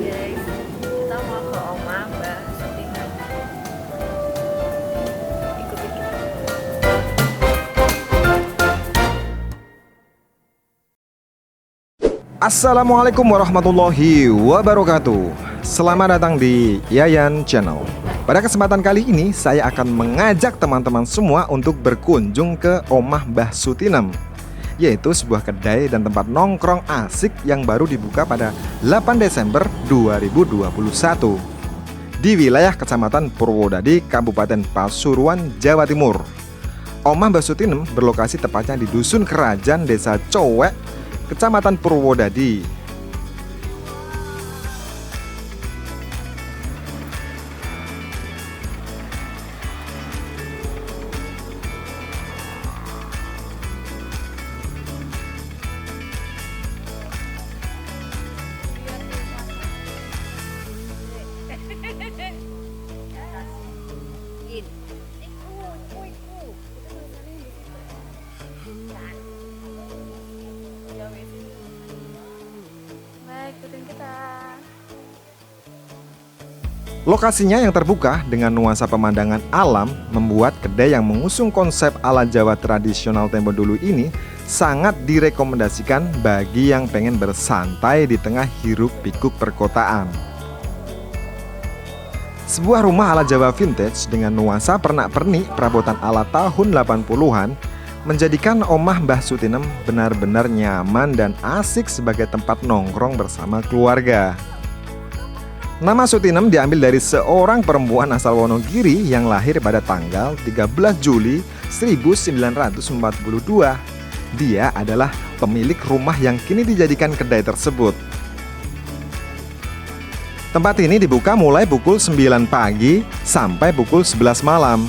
guys, kita mau ke Oma Mbah Sutinam. Ikuti kita. Assalamualaikum warahmatullahi wabarakatuh. Selamat datang di Yayan Channel. Pada kesempatan kali ini saya akan mengajak teman-teman semua untuk berkunjung ke Omah Mbah Sutinam, yaitu sebuah kedai dan tempat nongkrong asik yang baru dibuka pada 8 Desember 2021 di wilayah Kecamatan Purwodadi, Kabupaten Pasuruan, Jawa Timur. Omah Mbah Sutinam berlokasi tepatnya di Dusun Kerajaan, Desa Cowek, Kecamatan Purwodadi. Ikutin kita. Lokasinya yang terbuka dengan nuansa pemandangan alam membuat kedai yang mengusung konsep ala Jawa tradisional tempo dulu ini sangat direkomendasikan bagi yang pengen bersantai di tengah hiruk pikuk perkotaan. Sebuah rumah ala Jawa vintage dengan nuansa pernak-pernik perabotan ala tahun 80-an menjadikan Omah Mbah Sutinam benar-benar nyaman dan asik sebagai tempat nongkrong bersama keluarga. Nama Sutinam diambil dari seorang perempuan asal Wonogiri yang lahir pada tanggal 13 Juli 1942. Dia adalah pemilik rumah yang kini dijadikan kedai tersebut. Tempat ini dibuka mulai pukul 9 pagi sampai pukul 11 malam.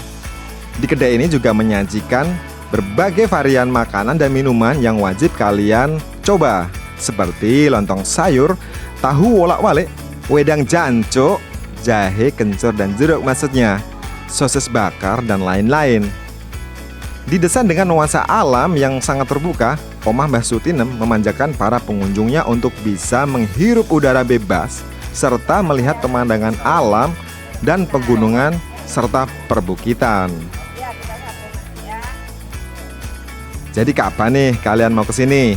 Di kedai ini juga menyajikan berbagai varian makanan dan minuman yang wajib kalian coba, seperti lontong sayur, tahu wolak-walik, wedang jancuk, jahe, kencur dan jeruk maksudnya, sosis bakar dan lain-lain. Didesain dengan nuansa alam yang sangat terbuka, Omah Mbah Sutinam memanjakan para pengunjungnya untuk bisa menghirup udara bebas serta melihat pemandangan alam dan pegunungan serta perbukitan. Jadi kapan nih kalian mau kesini?